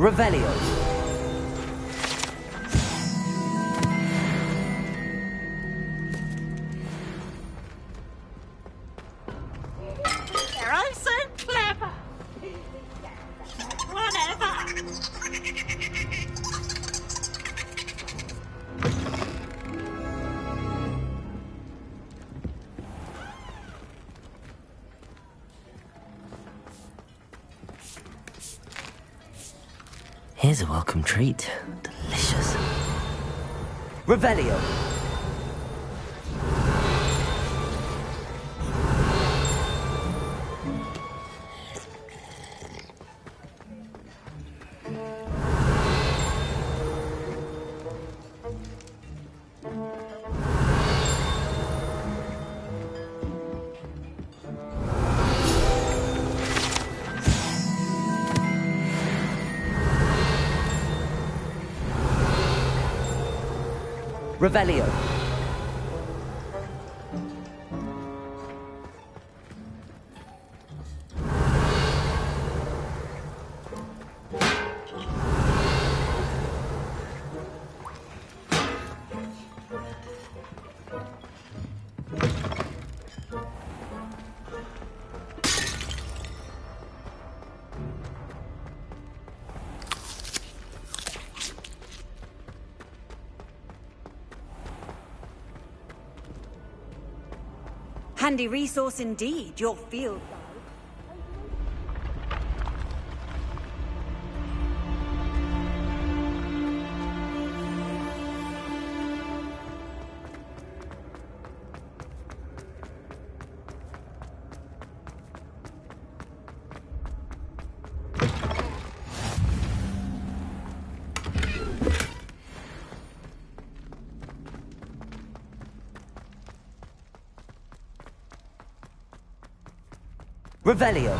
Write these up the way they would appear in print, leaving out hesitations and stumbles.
Revelio. They're oh so clever. Whatever. Here's a welcome treat. Delicious. Revelio. Revelio. Handy resource indeed, your field guide. Revelio.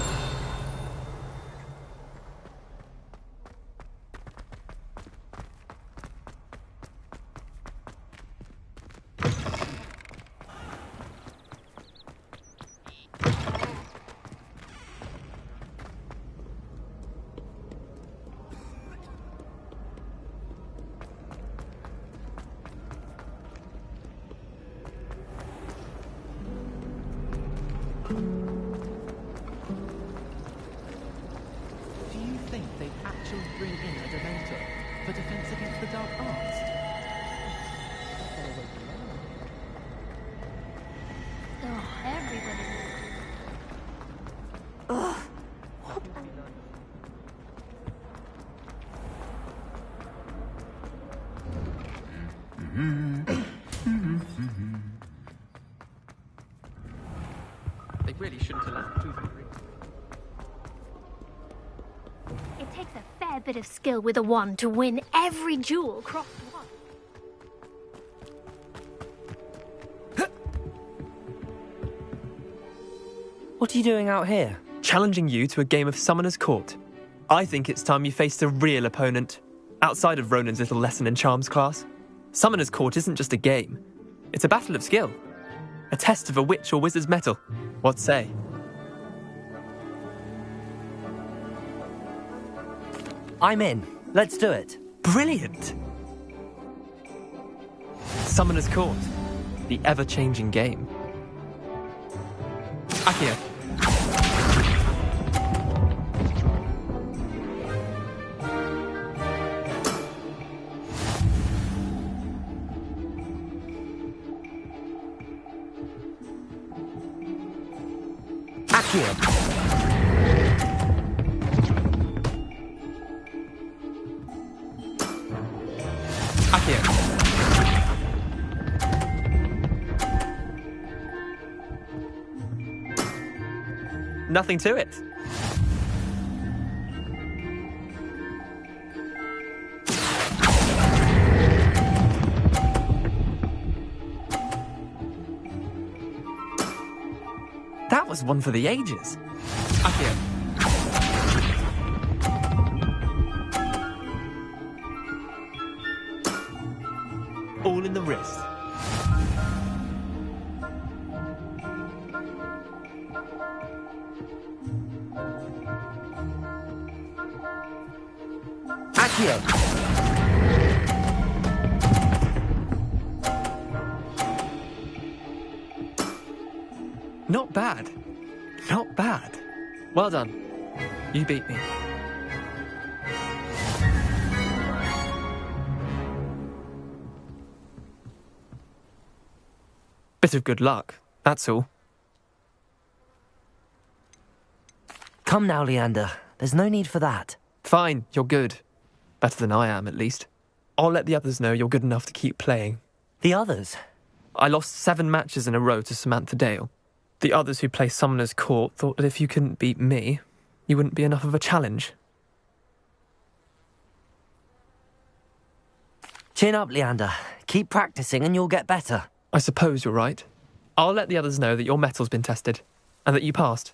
Bring in a Dementor for defense against the dark arts. Oh, everybody. Ugh. They really shouldn't allow food. It takes a fair bit of skill with a wand to win every duel crossed once. What are you doing out here? Challenging you to a game of Summoner's Court. I think it's time you faced a real opponent, outside of Ronan's little lesson in charms class. Summoner's Court isn't just a game. It's a battle of skill. A test of a witch or wizard's mettle. What say? I'm in. Let's do it. Brilliant! Summoner's Court. The ever-changing game. Akio. Akio. Nothing to it. That was one for the ages. Akio. All in the wrist. Accio. Not bad. Not bad. Well done. You beat me. Bit of good luck, that's all. Come now, Leander. There's no need for that. Fine, you're good. Better than I am, at least. I'll let the others know you're good enough to keep playing. The others? I lost 7 matches in a row to Samantha Dale. The others who play Summoner's Court thought that if you couldn't beat me, you wouldn't be enough of a challenge. Chin up, Leander. Keep practicing and you'll get better. I suppose you're right. I'll let the others know that your metal's been tested, and that you passed.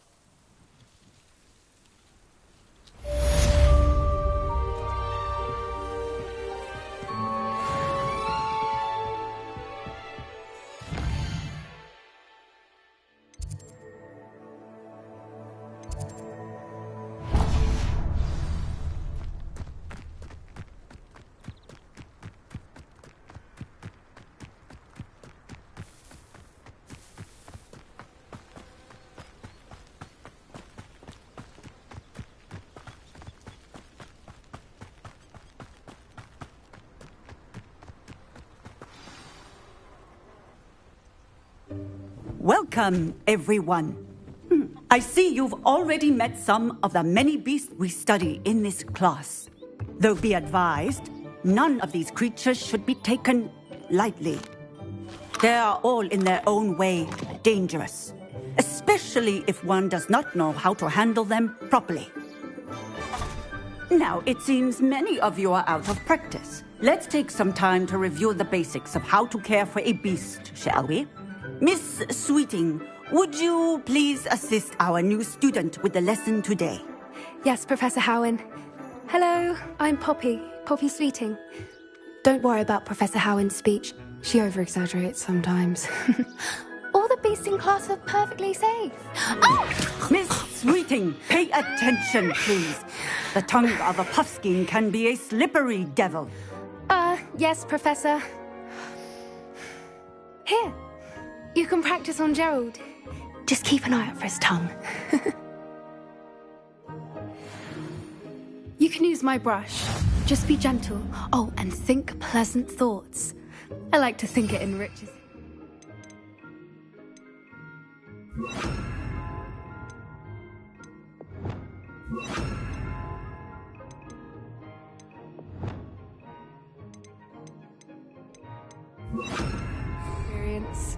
Welcome, everyone. I see you've already met some of the many beasts we study in this class. Though be advised, none of these creatures should be taken lightly. They are all in their own way dangerous, especially if one does not know how to handle them properly. Now, it seems many of you are out of practice. Let's take some time to review the basics of how to care for a beast, shall we? Miss Sweeting, would you please assist our new student with the lesson today? Yes, Professor Howen. Hello, I'm Poppy Sweeting. Don't worry about Professor Howen's speech. She over-exaggerates sometimes. All the beasts in class are perfectly safe. Oh! Miss Sweeting, pay attention, please. The tongue of a puffskein can be a slippery devil. Yes, Professor. Here, you can practice on Gerald. Just keep an eye out for his tongue. You can use my brush. Just be gentle. Oh, and think pleasant thoughts. I like to think it enriches. Experience.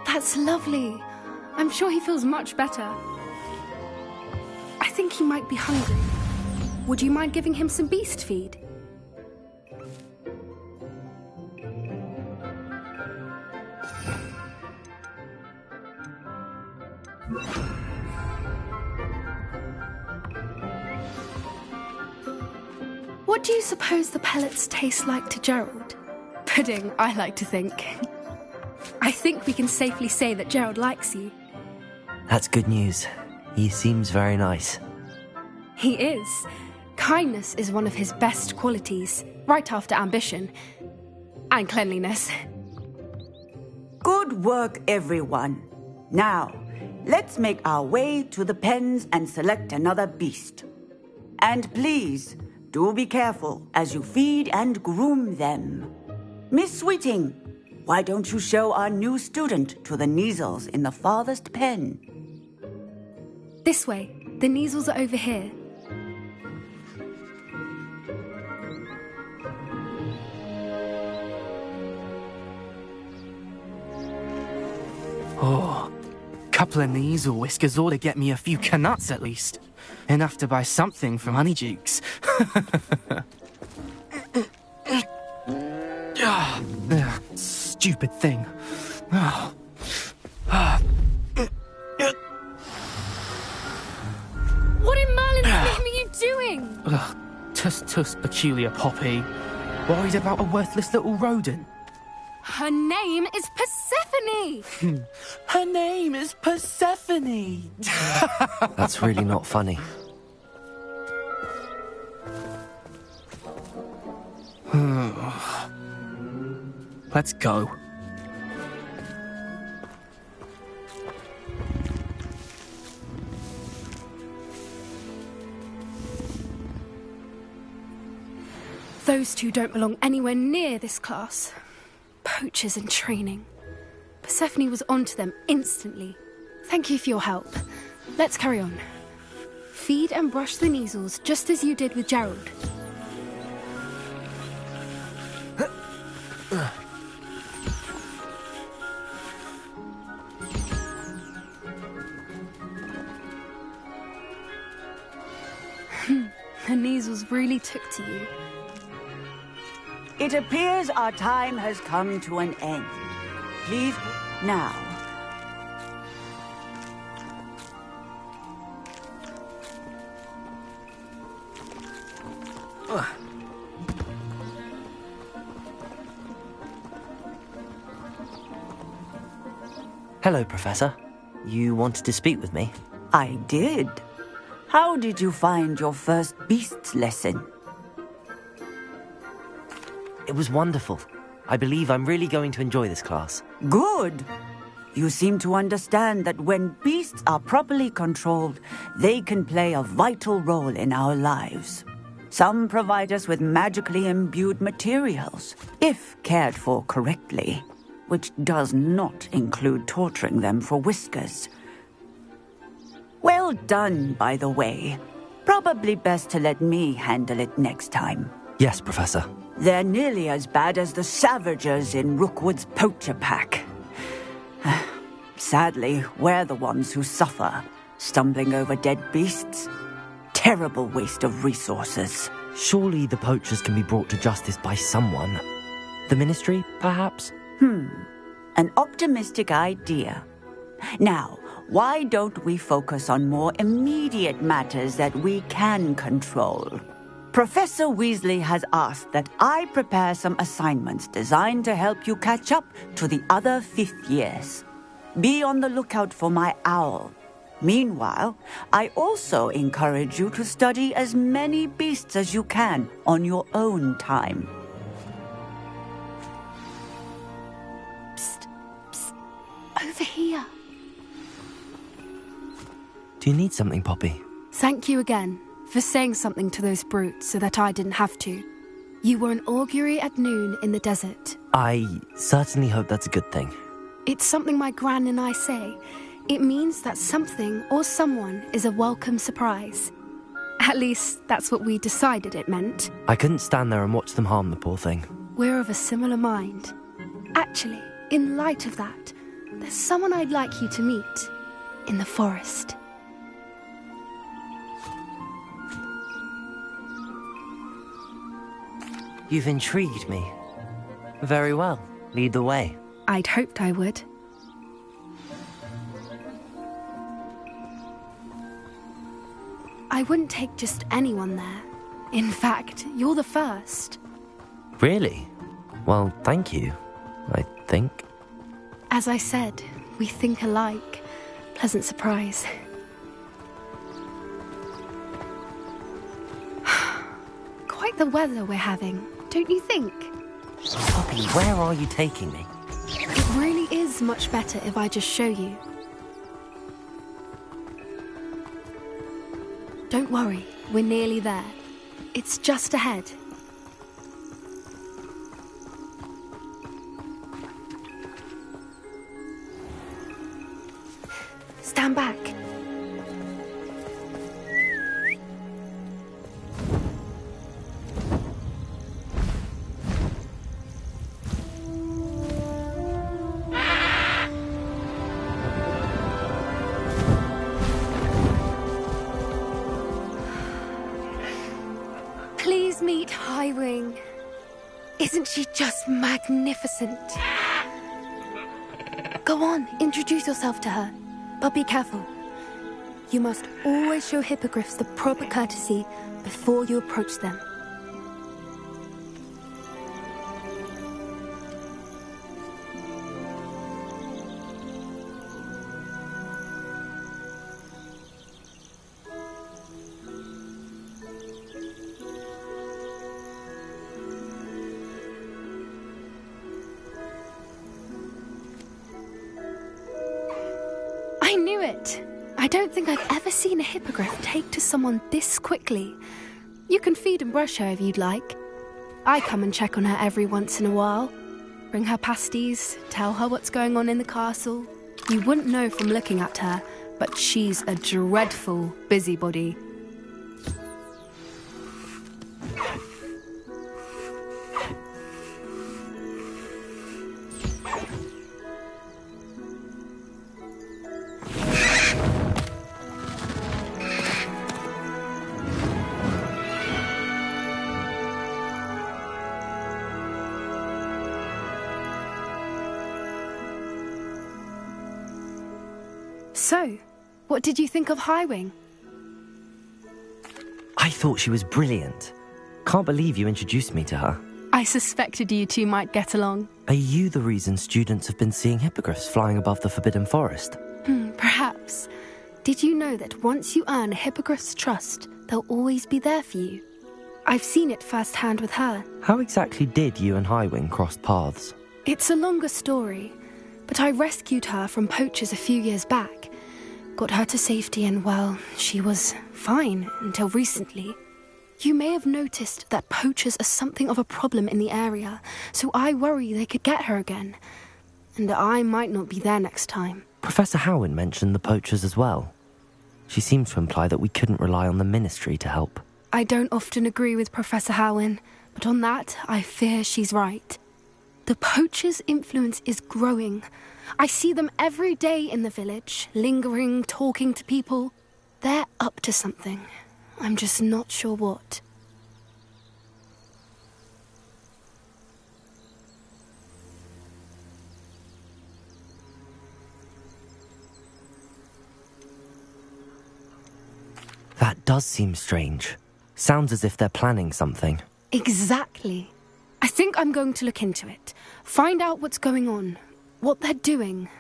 That's lovely. I'm sure he feels much better. I think he might be hungry. Would you mind giving him some beast feed? What do you suppose the pellets taste like to Gerald? Pudding, I like to think. I think we can safely say that Gerald likes you. That's good news. He seems very nice. He is. Kindness is one of his best qualities, right after ambition. And cleanliness. Good work, everyone. Now, let's make our way to the pens and select another beast. And please, do be careful as you feed and groom them. Miss Sweeting, why don't you show our new student to the Kneazles in the farthest pen? This way. The Kneazles are over here. Oh, couple of Kneazle whiskers ought to get me a few canuts at least. Enough to buy something from Honeydukes. Stupid thing. What in Merlin's name are you doing? Tuss, peculiar Poppy. Worried about a worthless little rodent? Her name is Persephone! Her name is Persephone! That's really not funny. Let's go. Those two don't belong anywhere near this class. Poachers in training. Persephone was onto them instantly. Thank you for your help. Let's carry on. Feed and brush the measles just as you did with Gerald. The measles really took to you. It appears our time has come to an end. Please, now. Hello, Professor. You wanted to speak with me? I did. How did you find your first beasts lesson? It was wonderful. I believe I'm really going to enjoy this class. Good. You seem to understand that when beasts are properly controlled, they can play a vital role in our lives. Some provide us with magically imbued materials, if cared for correctly, which does not include torturing them for whiskers. Well done, by the way. Probably best to let me handle it next time. Yes, Professor. They're nearly as bad as the Savagers in Rookwood's poacher pack. Sadly, we're the ones who suffer, stumbling over dead beasts. Terrible waste of resources. Surely the poachers can be brought to justice by someone. The Ministry, perhaps? An optimistic idea. Now, why don't we focus on more immediate matters that we can control? Professor Weasley has asked that I prepare some assignments designed to help you catch up to the other fifth years. Be on the lookout for my owl. Meanwhile, I also encourage you to study as many beasts as you can on your own time. Psst, psst. Over here. Do you need something, Poppy? Thank you again for saying something to those brutes so that I didn't have to. You were an augury at noon in the desert. I certainly hope that's a good thing. It's something my gran and I say. It means that something or someone is a welcome surprise. At least, that's what we decided it meant. I couldn't stand there and watch them harm the poor thing. We're of a similar mind. Actually, in light of that, there's someone I'd like you to meet. In the forest. You've intrigued me. Very well. Lead the way. I'd hoped I would. I wouldn't take just anyone there. In fact, you're the first. Really? Well, thank you, I think. As I said, we think alike. Pleasant surprise. Quite the weather we're having, don't you think? Poppy, where are you taking me? It really is much better if I just show you. Don't worry, we're nearly there. It's just ahead. Stand back. Please meet Highwing. Isn't she just magnificent? Go on, introduce yourself to her. But be careful. You must always show hippogriffs the proper courtesy before you approach them. I don't think I've ever seen a hippogriff take to someone this quickly. You can feed and brush her if you'd like. I come and check on her every once in a while. Bring her pasties, tell her what's going on in the castle. You wouldn't know from looking at her, but she's a dreadful busybody. So, what did you think of Highwing? I thought she was brilliant. Can't believe you introduced me to her. I suspected you two might get along. Are you the reason students have been seeing hippogriffs flying above the Forbidden Forest? Perhaps. Did you know that once you earn a hippogriff's trust, they'll always be there for you? I've seen it firsthand with her. How exactly did you and Highwing cross paths? It's a longer story, but I rescued her from poachers a few years back. Got her to safety and, well, she was fine until recently. You may have noticed that poachers are something of a problem in the area, so I worry they could get her again. And I might not be there next time. Professor Howen mentioned the poachers as well. She seemed to imply that we couldn't rely on the Ministry to help. I don't often agree with Professor Howen, but on that, I fear she's right. The poachers' influence is growing. I see them every day in the village, lingering, talking to people. They're up to something. I'm just not sure what. That does seem strange. Sounds as if they're planning something. Exactly. I think I'm going to look into it. Find out what's going on. What they're doing.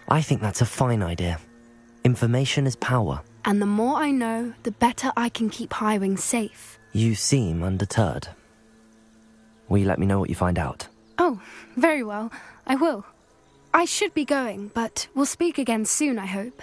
I think that's a fine idea. Information is power. And the more I know, the better I can keep Highwing safe. You seem undeterred. Will you let me know what you find out? Oh, very well. I will. I should be going, but we'll speak again soon, I hope.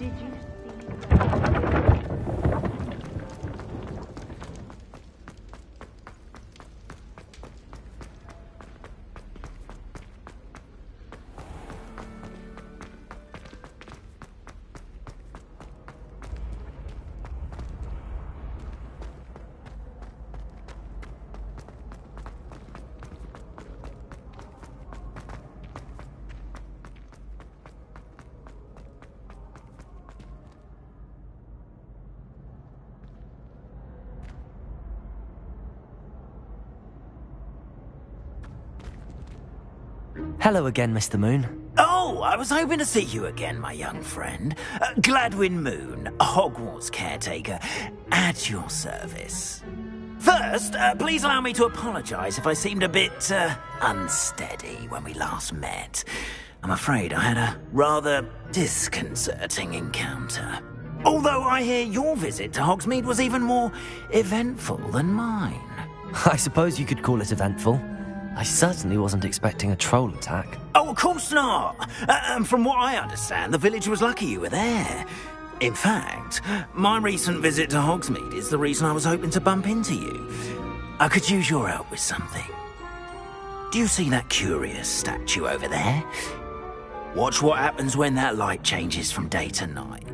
Did you see? Hello again, Mr. Moon. Oh, I was hoping to see you again, my young friend. Gladwin Moon, Hogwarts caretaker, at your service. First, please allow me to apologise if I seemed a bit, unsteady when we last met. I'm afraid I had a rather disconcerting encounter. Although I hear your visit to Hogsmeade was even more eventful than mine. I suppose you could call it eventful. I certainly wasn't expecting a troll attack. Oh, of course not. And from what I understand, the village was lucky you were there. In fact, my recent visit to Hogsmeade is the reason I was hoping to bump into you. I could use your help with something. Do you see that curious statue over there? Watch what happens when that light changes from day to night.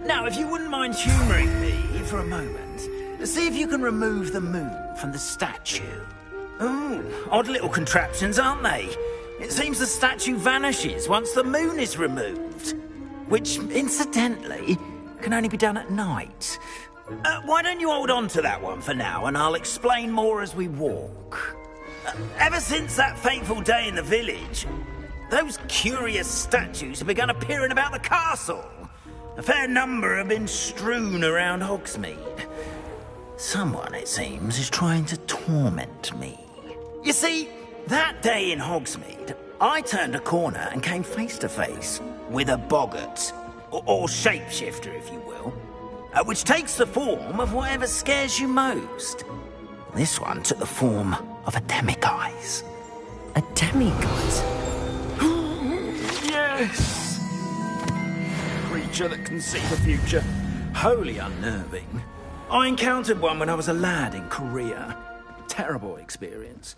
Now, if you wouldn't mind humouring me for a moment, see if you can remove the moon from the statue. Ooh, odd little contraptions, aren't they? It seems the statue vanishes once the moon is removed, which, incidentally, can only be done at night. Why don't you hold on to that one for now, and I'll explain more as we walk. Ever since that fateful day in the village, those curious statues have begun appearing about the castle. A fair number have been strewn around Hogsmeade. Someone, it seems, is trying to torment me. You see, that day in Hogsmeade, I turned a corner and came face to face with a boggart, or shapeshifter, if you will, which takes the form of whatever scares you most. This one took the form of a demiguise. A demiguise? Yes! Creature that can see the future. Wholly unnerving. I encountered one when I was a lad in Korea. Terrible experience.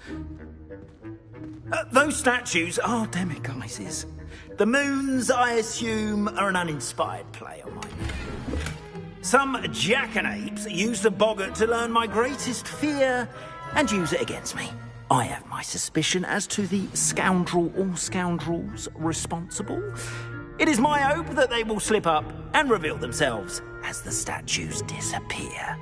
Those statues are demiguises. The moons, I assume, are an uninspired play on my name. Some jackanapes used the boggart to learn my greatest fear and use it against me. I have my suspicion as to the scoundrel or scoundrels responsible. It is my hope that they will slip up and reveal themselves as the statues disappear.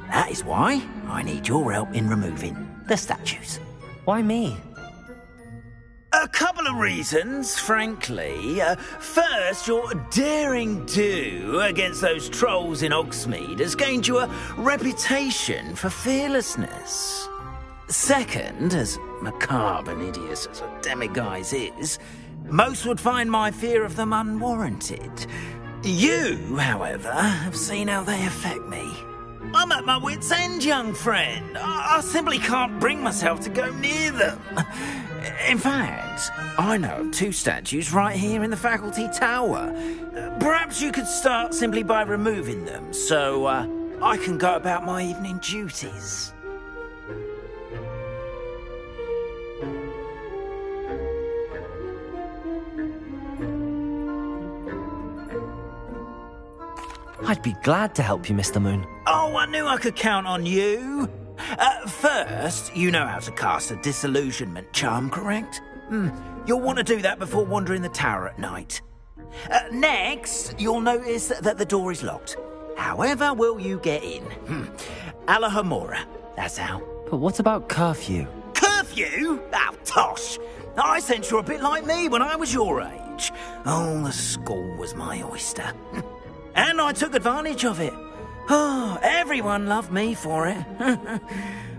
That is why I need your help in removing the statues. Why me? A couple of reasons, frankly. First, your daring do against those trolls in Hogsmeade has gained you a reputation for fearlessness. Second, as macabre and hideous as a demiguise is, most would find my fear of them unwarranted. You, however, have seen how they affect me. I'm at my wit's end, young friend. I simply can't bring myself to go near them. In fact, I know of two statues right here in the faculty tower. Perhaps you could start simply by removing them, so I can go about my evening duties. I'd be glad to help you, Mr. Moon. Oh, I knew I could count on you. First, you know how to cast a disillusionment charm, correct? You'll want to do that before wandering the tower at night. Next, you'll notice that the door is locked. However will you get in? Alahomora, that's how. But what about curfew? Curfew? Oh, tosh. I sense you're a bit like me when I was your age. Oh, the school was my oyster. And I took advantage of it. Oh, everyone loved me for it.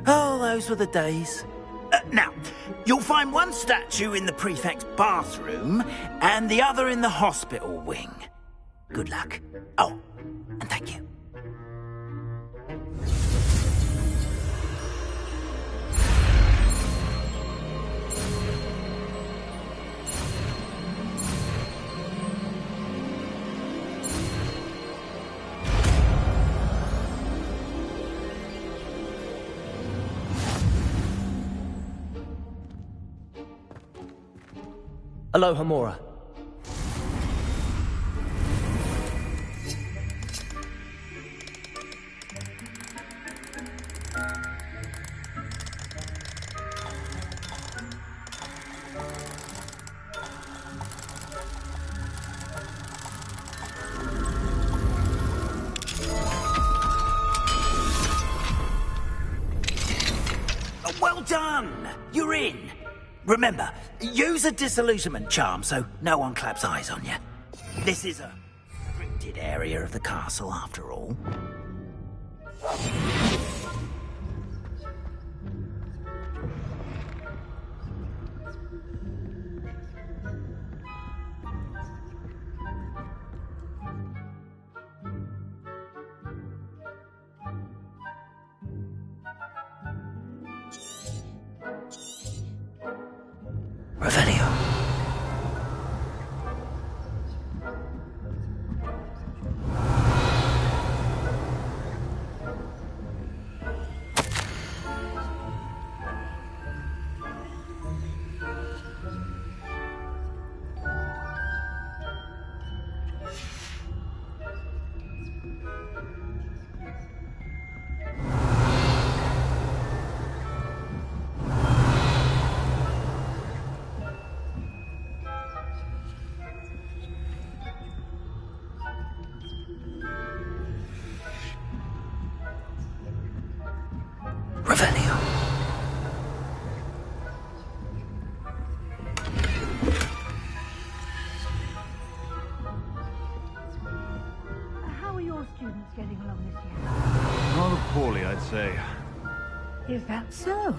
Oh, those were the days. Now, you'll find one statue in the prefect's bathroom and the other in the hospital wing. Good luck. Oh, and thank you. Aloha, Mora. Well done! You're in. Remember, use a disillusionment charm so no one claps eyes on you. This is a restricted area of the castle, after all. Revelio. Revelio. How are your students getting along this year? Rather poorly, I'd say. Is that so?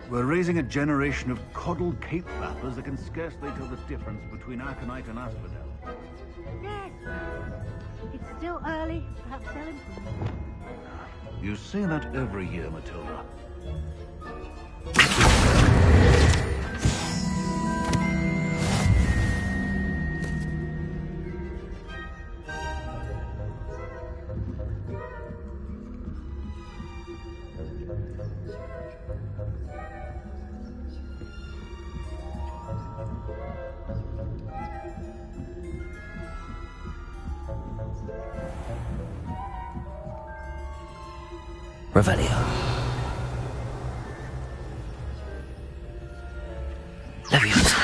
We're raising a generation of coddled cape flappers that can scarcely tell the difference between aconite and asphodel. Yes. It's still early. Perhaps they'll improve. You say that every year, Matilda. Revelio. Leviosa.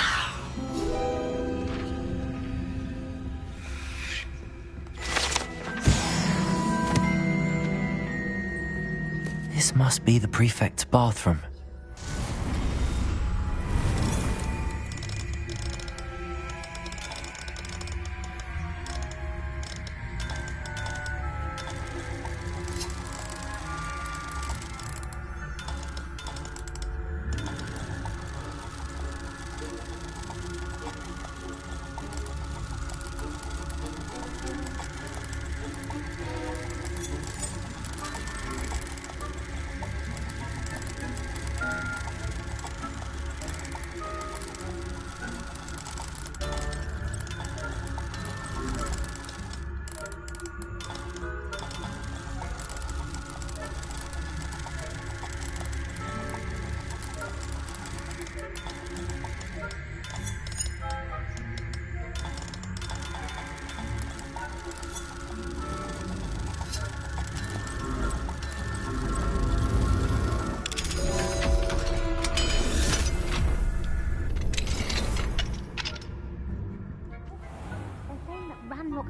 This must be the prefect's bathroom.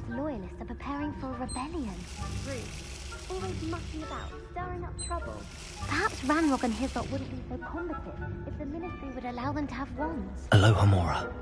Loyalists are preparing for a rebellion. Rude. Always mucking about, stirring up trouble. Perhaps Ranrock and his lot wouldn't be so combative if the Ministry would allow them to have wands. Aloha, Mora.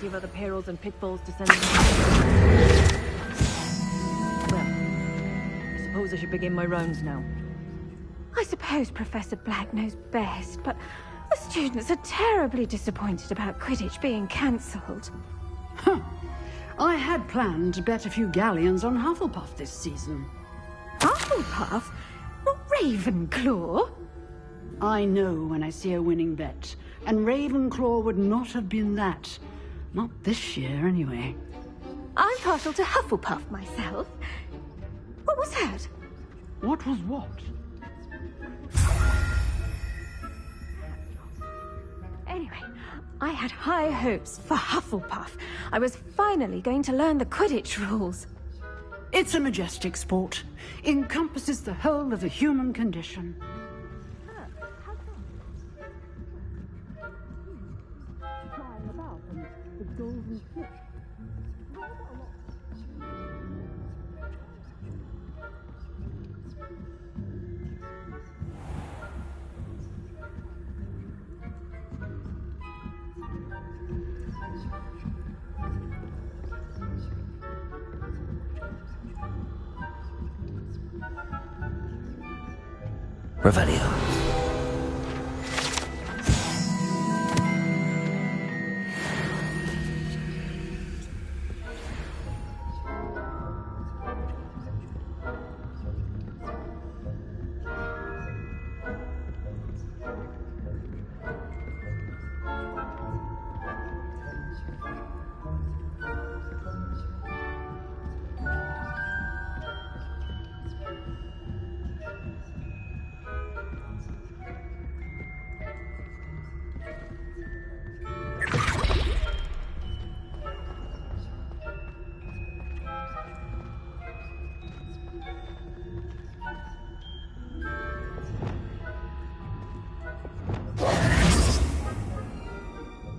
plenty of other perils and pitfalls to send them. Well, I suppose I should begin my rounds now. I suppose Professor Black knows best, but the students are terribly disappointed about Quidditch being cancelled. Huh. I had planned to bet a few galleons on Hufflepuff this season. Hufflepuff? Not Ravenclaw? I know when I see a winning bet, and Ravenclaw would not have been that. Not this year, anyway. I'm partial to Hufflepuff myself. What was that? What was what? Anyway, I had high hopes for Hufflepuff. I was finally going to learn the Quidditch rules. It's a majestic sport. Encompasses the whole of the human condition. Revelio.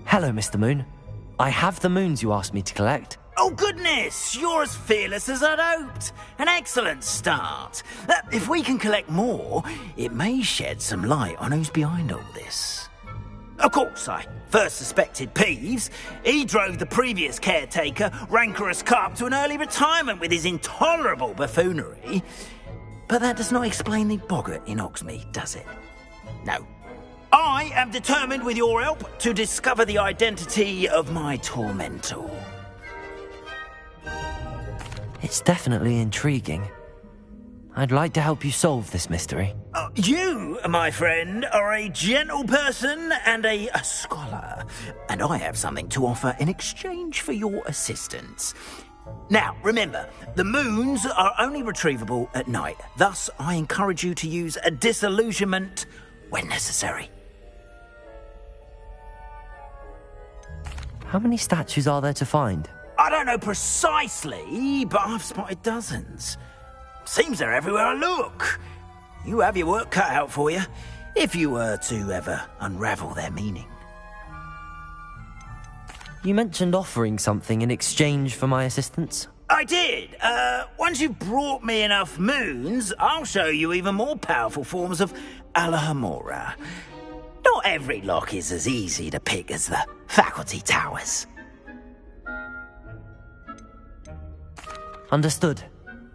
Hello, Mr. Moon. I have the moons you asked me to collect. Oh, goodness! You're as fearless as I'd hoped. An excellent start. If we can collect more, it may shed some light on who's behind all this. Of course, I first suspected Peeves. He drove the previous caretaker, Rancorous Carp, to an early retirement with his intolerable buffoonery. But that does not explain the boggart in Hogsmeade, does it? No. I am determined, with your help, to discover the identity of my tormentor. It's definitely intriguing. I'd like to help you solve this mystery. You, my friend, are a gentle person and a scholar, and I have something to offer in exchange for your assistance. Now, remember, the moons are only retrievable at night. Thus, I encourage you to use a disillusionment when necessary. How many statues are there to find? I don't know precisely, but I've spotted dozens. Seems they're everywhere I look. You have your work cut out for you, if you were to ever unravel their meaning. You mentioned offering something in exchange for my assistance? I did. Once you've brought me enough moons, I'll show you even more powerful forms of Alohomora. Not every lock is as easy to pick as the faculty towers. Understood.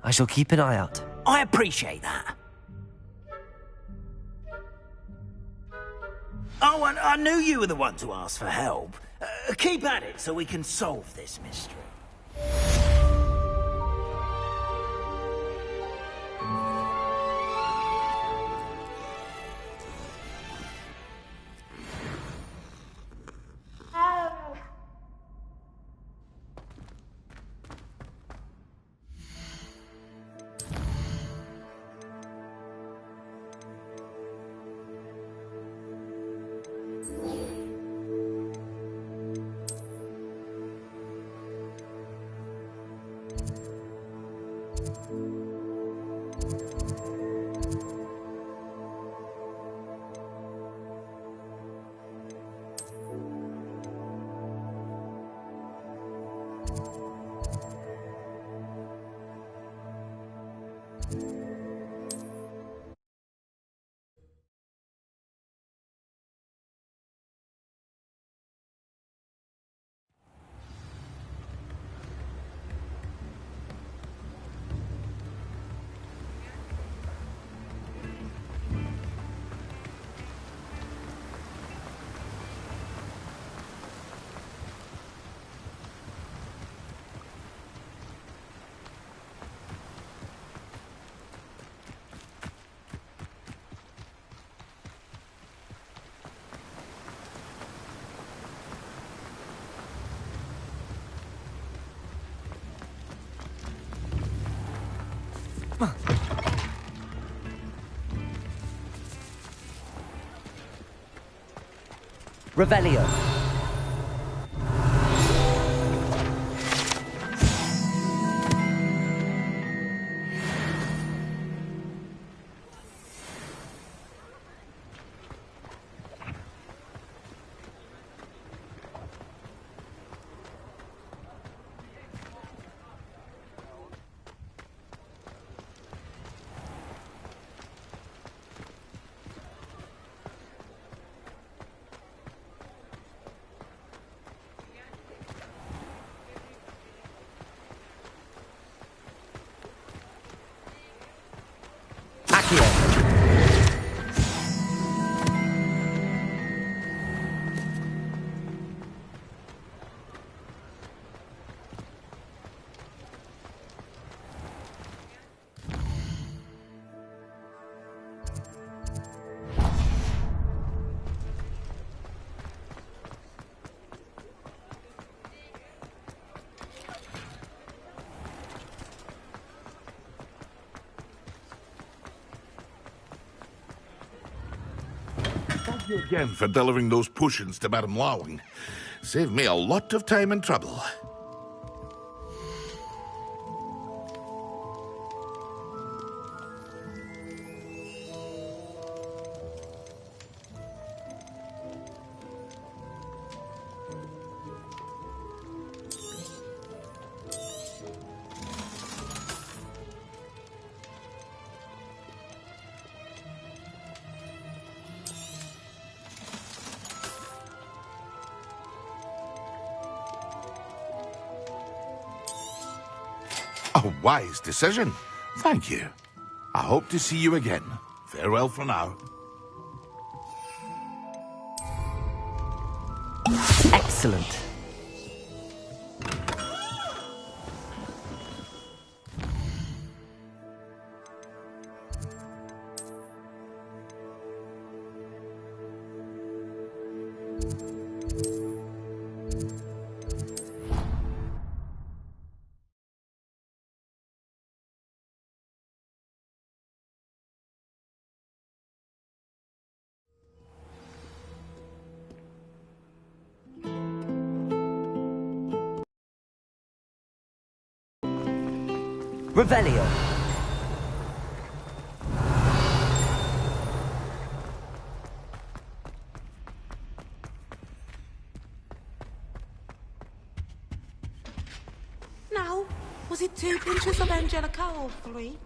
I shall keep an eye out. I appreciate that. Oh, and I knew you were the one to ask for help. Keep at it so we can solve this mystery. Revelio. Thank you again for delivering those potions to Madame Lawing. Saved me a lot of time and trouble. A wise decision. Thank you. I hope to see you again. Farewell for now. Excellent. Revelio. Now, was it 2 pinches of Angelica or 3?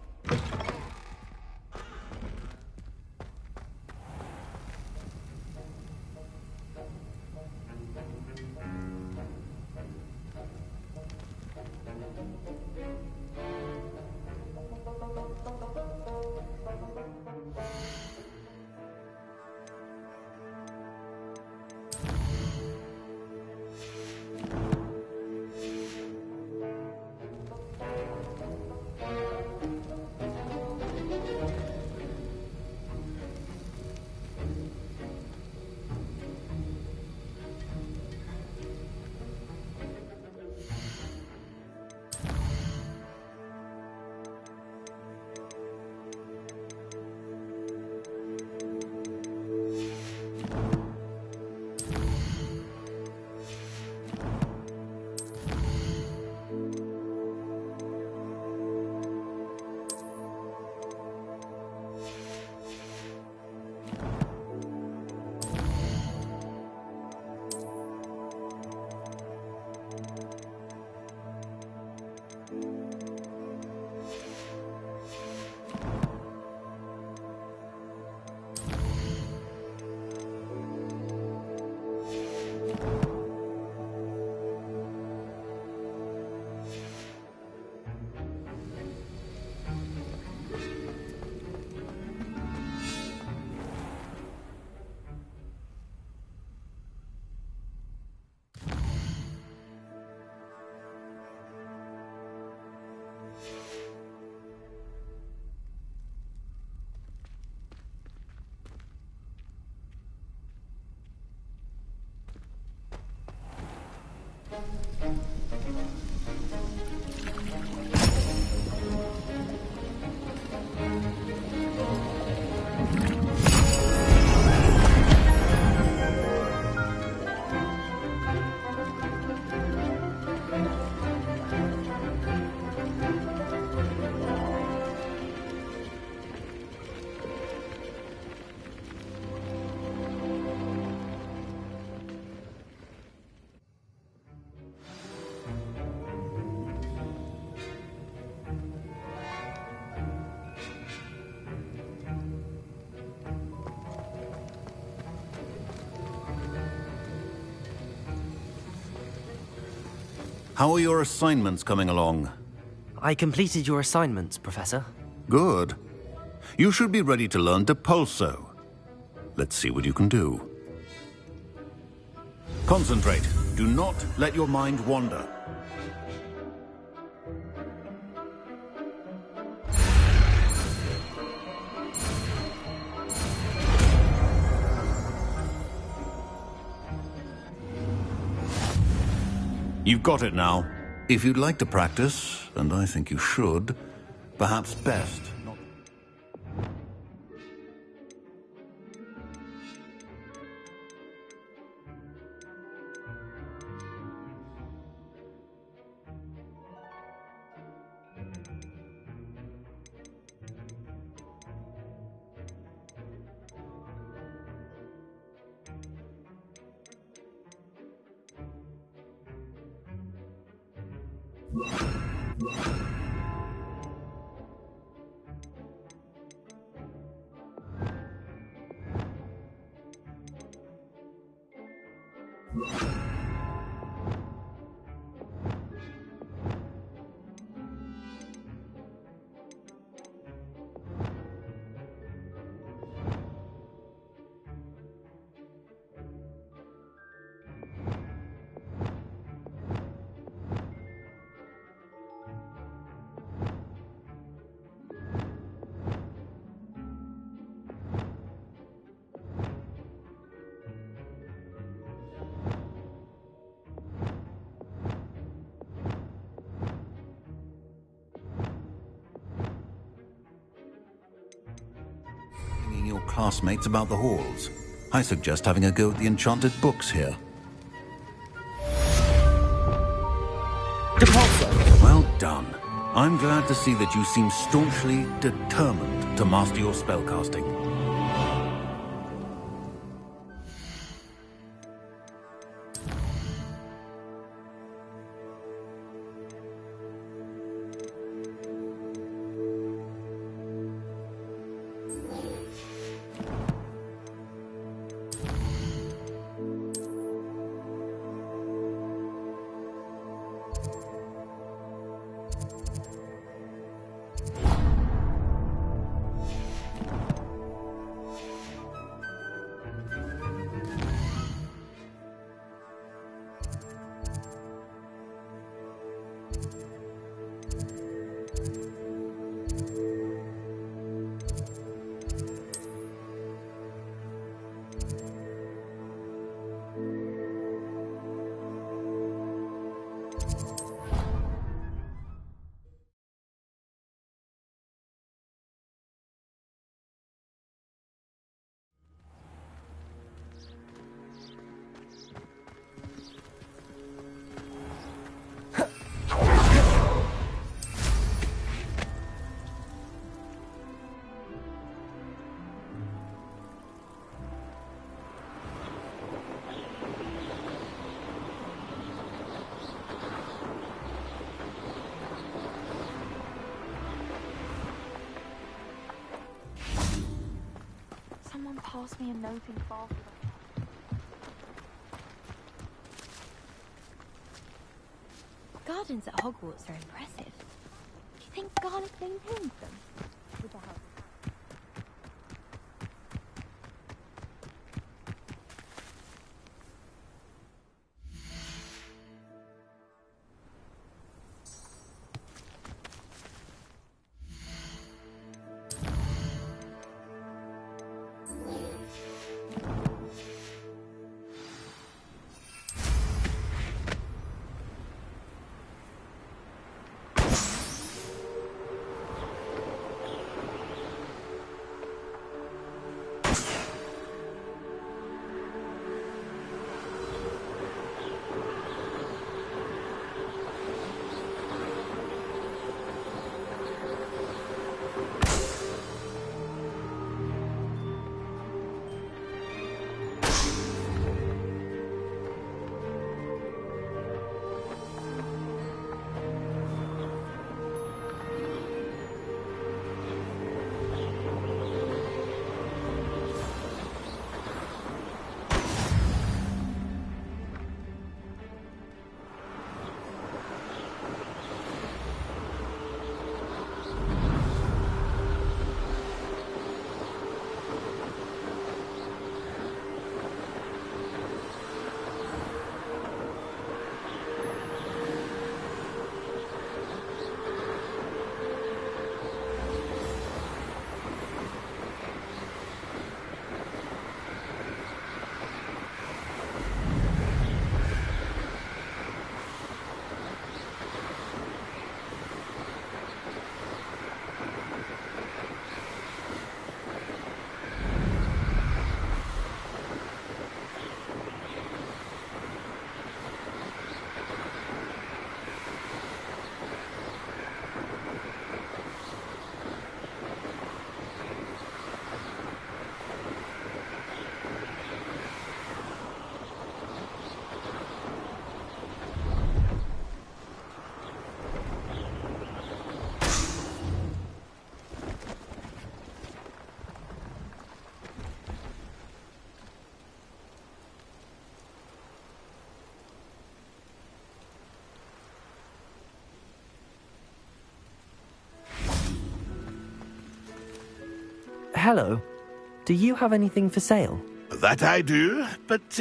How are your assignments coming along? I completed your assignments, Professor. Good. You should be ready to learn Depulso. Let's see what you can do. Concentrate. Do not let your mind wander. You've got it now. If you'd like to practice, and I think you should, perhaps best not... your classmates about the halls. I suggest having a go at the enchanted books here. Depulso! Well done. I'm glad to see that you seem staunchly determined to master your spellcasting. Pass me a note in fast. Gardens at Hogwarts are impressive. Do you think Scarlet maintains them? With the help. hello. Do you have anything for sale? That I do, but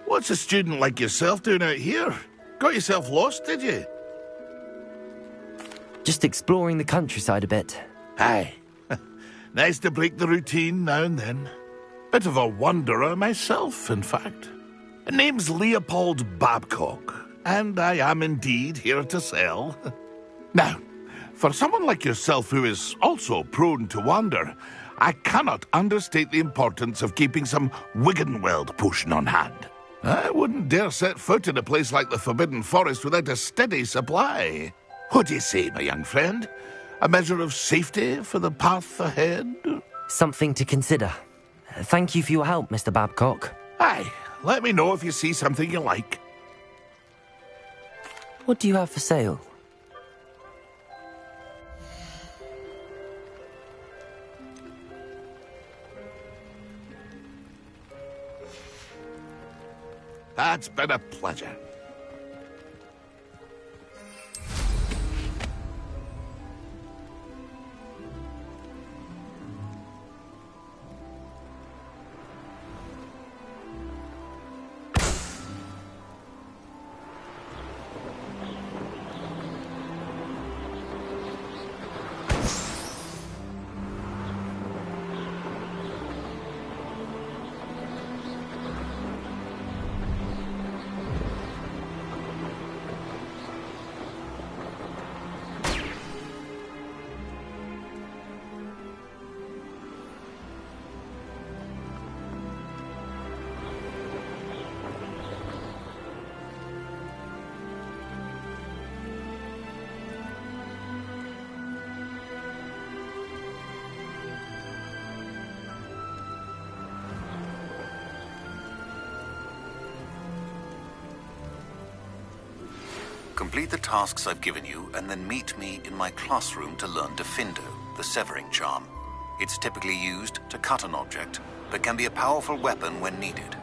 what's a student like yourself doing out here? Got yourself lost, did you? Just exploring the countryside a bit. Aye. Nice to break the routine now and then. Bit of a wanderer myself, in fact. Name's Leopold Babcock, and I am indeed here to sell. Now, for someone like yourself who is also prone to wander, I cannot understate the importance of keeping some Wiggenweld potion on hand. I wouldn't dare set foot in a place like the Forbidden Forest without a steady supply. What do you say, my young friend? A measure of safety for the path ahead? Something to consider. Thank you for your help, Mr. Babcock. Aye, let me know if you see something you like. What do you have for sale? That's been a pleasure. Complete the tasks I've given you, and then meet me in my classroom to learn Defindo, the severing charm. It's typically used to cut an object, but can be a powerful weapon when needed.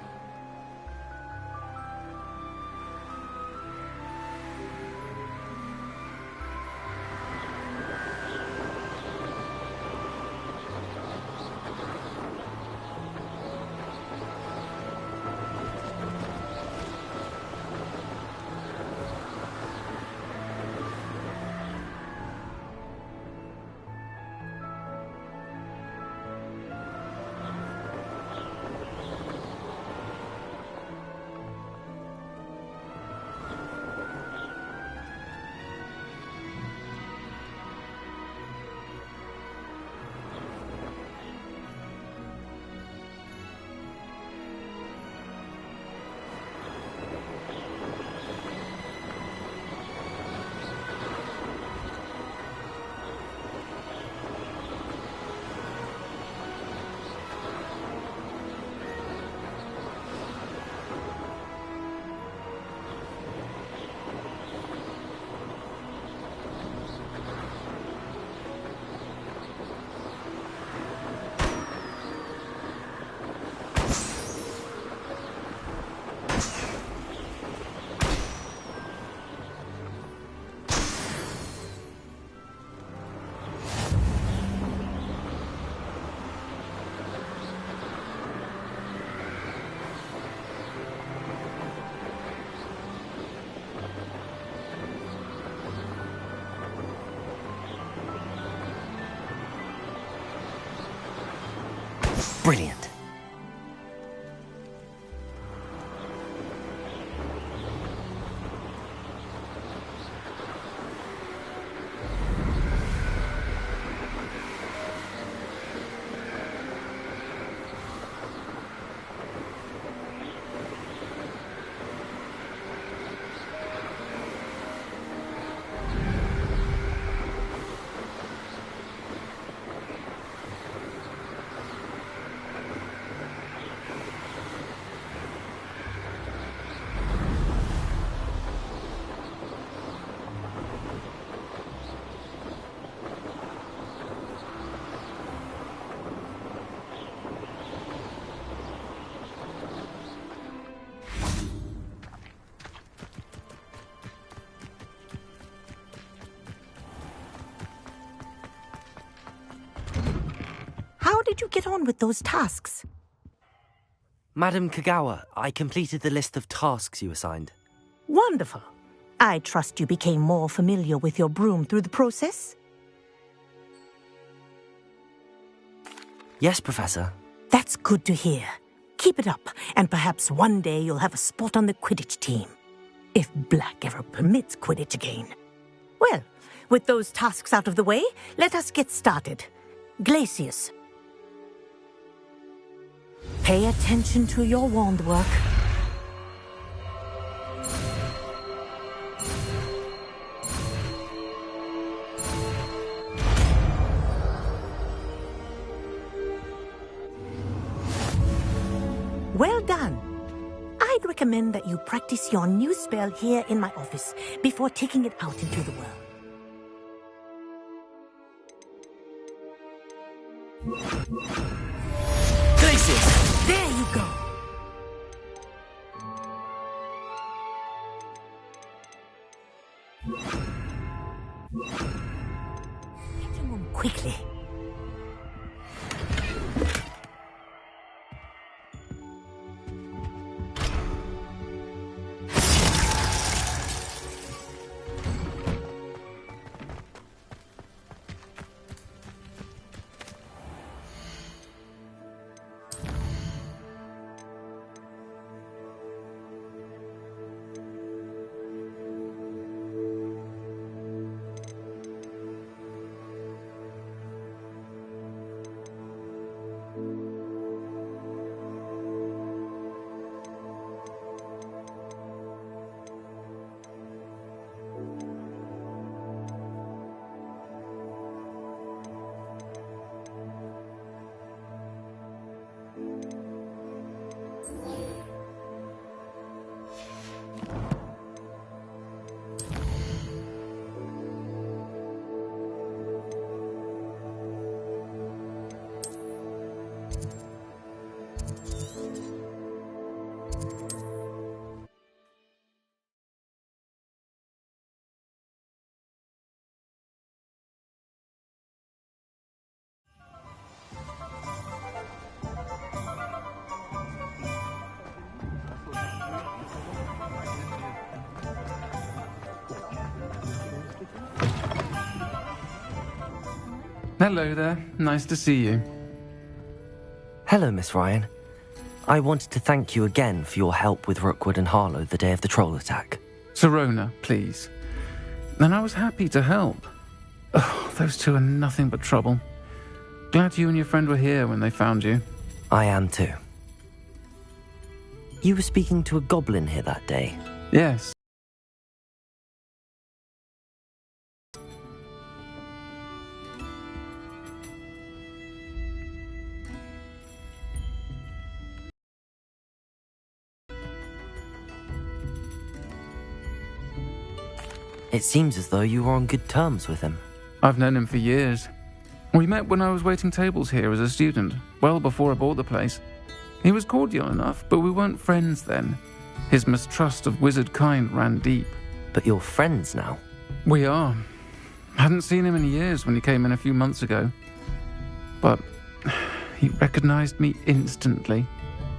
Brilliant. how did you get on with those tasks? Madam Kagawa, I completed the list of tasks you assigned. Wonderful. I trust you became more familiar with your broom through the process? Yes, Professor. That's good to hear. Keep it up, and perhaps one day you'll have a spot on the Quidditch team. If Black ever permits Quidditch again. Well, with those tasks out of the way, let us get started. Glacius. Pay attention to your wand work. Well done. I'd recommend that you practice your new spell here in my office before taking it out into the world. Glacius! There you go. Get to move quickly. Hello there. Nice to see you. Hello, Miss Ryan. I wanted to thank you again for your help with Rookwood and Harlow the day of the troll attack. Sirona, please. And I was happy to help. Oh, those two are nothing but trouble. Glad you and your friend were here when they found you. I am too. You were speaking to a goblin here that day? Yes. It seems as though you were on good terms with him. I've known him for years. We met when I was waiting tables here as a student, well before I bought the place. He was cordial enough, but we weren't friends then. His mistrust of wizard kind ran deep. But you're friends now? We are. Hadn't seen him in years when he came in a few months ago. But he recognized me instantly,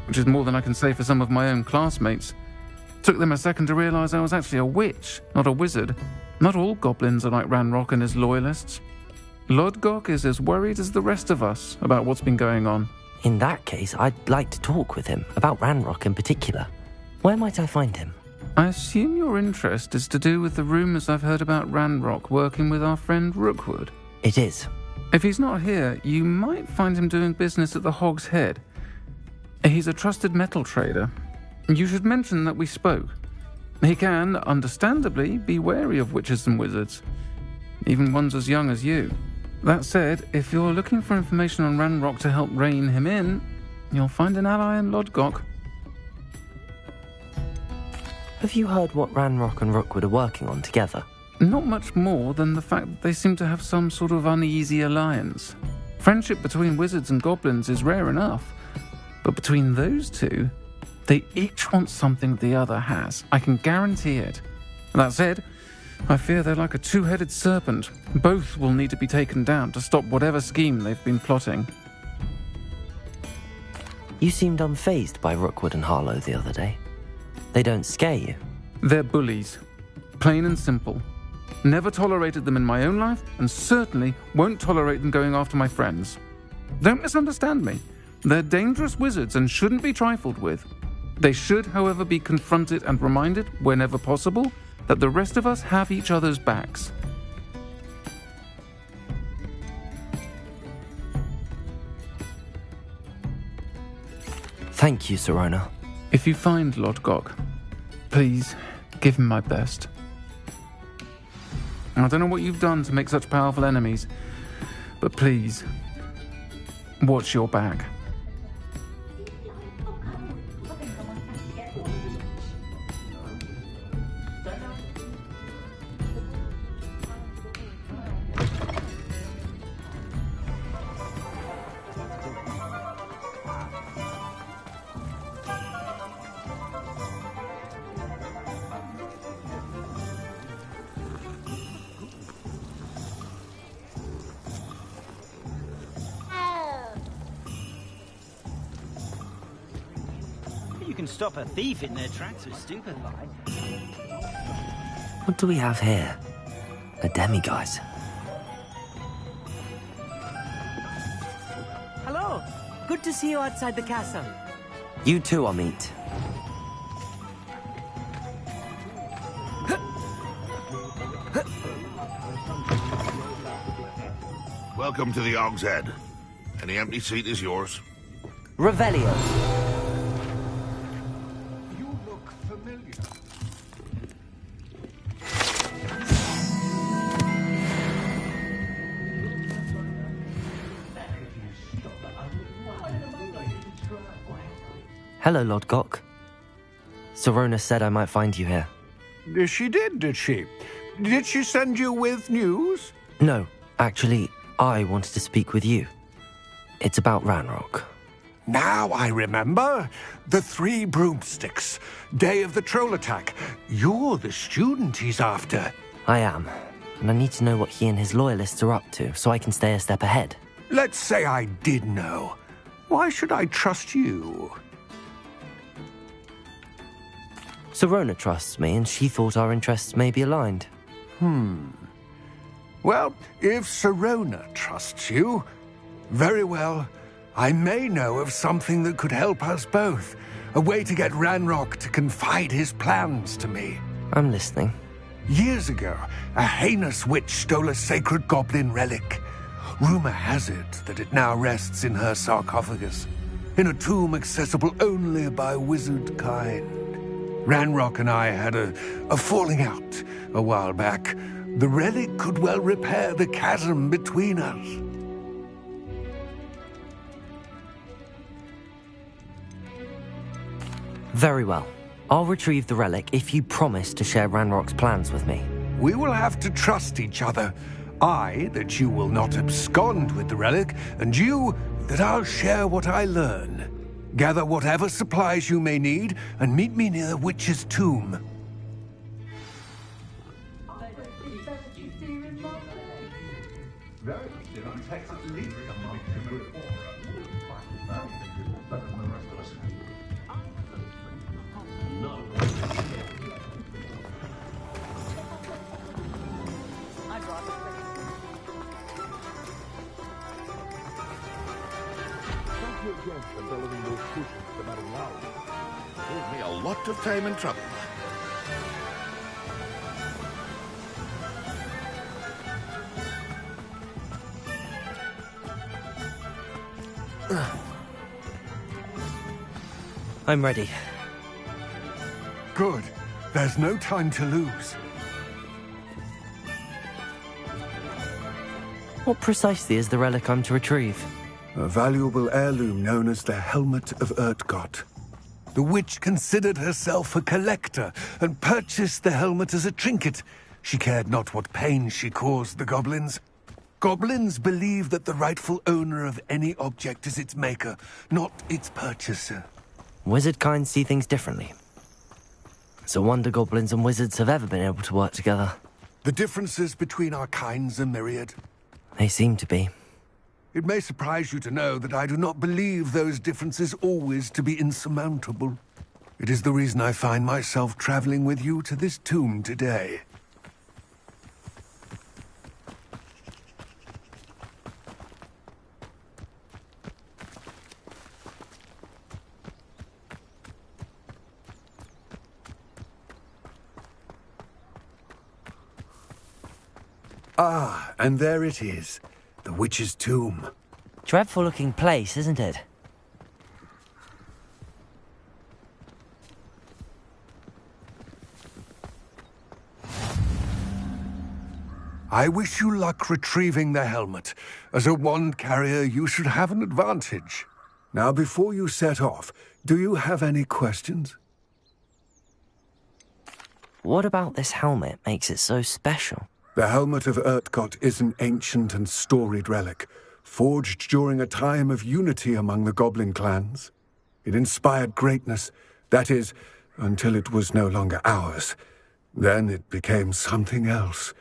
which is more than I can say for some of my own classmates. Took them a second to realize I was actually a witch, not a wizard. Not all goblins are like Ranrock and his loyalists. Lodgok is as worried as the rest of us about what's been going on. In that case, I'd like to talk with him, about Ranrock in particular. Where might I find him? I assume your interest is to do with the rumors I've heard about Ranrock working with our friend Rookwood. It is. If he's not here, you might find him doing business at the Hog's Head. He's a trusted metal trader. You should mention that we spoke. He can, understandably, be wary of witches and wizards, even ones as young as you. That said, if you're looking for information on Ranrock to help rein him in, you'll find an ally in Lodgok. Have you heard what Ranrock and Rookwood are working on together? Not much more than the fact that they seem to have some sort of uneasy alliance. Friendship between wizards and goblins is rare enough, but between those two, they each want something the other has. I can guarantee it. That said, I fear they're like a two-headed serpent. Both will need to be taken down to stop whatever scheme they've been plotting. You seemed unfazed by Rookwood and Harlow the other day. They don't scare you. They're bullies. Plain and simple. Never tolerated them in my own life, and certainly won't tolerate them going after my friends. Don't misunderstand me. They're dangerous wizards and shouldn't be trifled with. They should, however, be confronted and reminded, whenever possible, that the rest of us have each other's backs. Thank you, Sirona. If you find Lodgok, please give him my best. I don't know what you've done to make such powerful enemies, but please, watch your back. You can stop a thief in their tracks with stupefy. What do we have here? A demiguise. Hello. Good to see you outside the castle. You too, Amit. Welcome to the Og's Head. Any empty seat is yours. Revelio. You look familiar. Hello, Lodgok. Sirona said I might find you here. She did she? Did she send you with news? No, actually, I wanted to speak with you. It's about Ranrock. Now I remember. The 3 broomsticks. Day of the troll attack. You're the student he's after. I am, and I need to know what he and his loyalists are up to so I can stay a step ahead. Let's say I did know. Why should I trust you? Sirona trusts me, and she thought our interests may be aligned. Well, if Sirona trusts you, very well. I may know of something that could help us both. A way to get Ranrock to confide his plans to me. I'm listening. Years ago, a heinous witch stole a sacred goblin relic. Rumor has it that it now rests in her sarcophagus, in a tomb accessible only by wizard kind. Ranrock and I had a falling out a while back. The relic could well repair the chasm between us. Very well. I'll retrieve the relic if you promise to share Ranrock's plans with me. We will have to trust each other. I, that you will not abscond with the relic, and you, that I'll share what I learn. Gather whatever supplies you may need, and meet me near the witch's tomb. Saved me a lot of time and trouble. I'm ready. Good. There's no time to lose. What precisely is the relic I'm to retrieve? A valuable heirloom known as the Helmet of Urtgott. The witch considered herself a collector and purchased the helmet as a trinket. She cared not what pain she caused the goblins. Goblins believe that the rightful owner of any object is its maker, not its purchaser. Wizard kind see things differently. It's a wonder goblins and wizards have ever been able to work together. The differences between our kinds are myriad. They seem to be. It may surprise you to know that I do not believe those differences always to be insurmountable. It is the reason I find myself traveling with you to this tomb today. Ah, and there it is. The witch's tomb. Dreadful looking place, isn't it? I wish you luck retrieving the helmet. As a wand carrier, you should have an advantage. Now, before you set off, do you have any questions? What about this helmet makes it so special? The helmet of Urtkot is an ancient and storied relic, forged during a time of unity among the goblin clans. It inspired greatness, that is, until it was no longer ours. Then it became something else.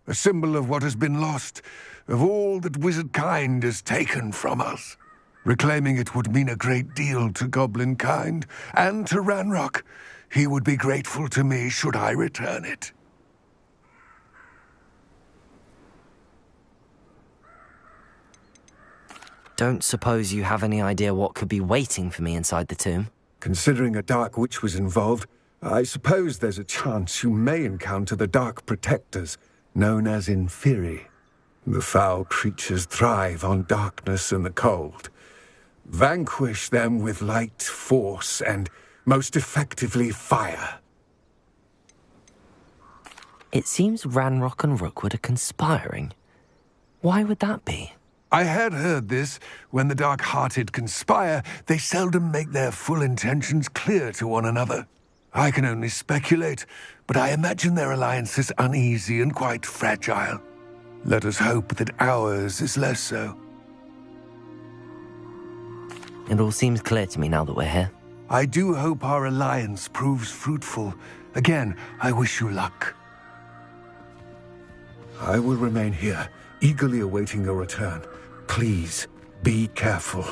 A symbol of what has been lost, of all that wizard kind has taken from us. Reclaiming it would mean a great deal to goblin kind, and to Ranrock. He would be grateful to me should I return it. Don't suppose you have any idea what could be waiting for me inside the tomb? Considering a Dark Witch was involved, I suppose there's a chance you may encounter the Dark Protectors, known as Inferi. The foul creatures thrive on darkness and the cold. Vanquish them with light, force, and, most effectively, fire. It seems Ranrock and Rookwood are conspiring. Why would that be? I had heard this. When the dark-hearted conspire, they seldom make their full intentions clear to one another. I can only speculate, but I imagine their alliance is uneasy and quite fragile. Let us hope that ours is less so. It all seems clear to me now that we're here. I do hope our alliance proves fruitful. Again, I wish you luck. I will remain here, eagerly awaiting your return. Please, be careful.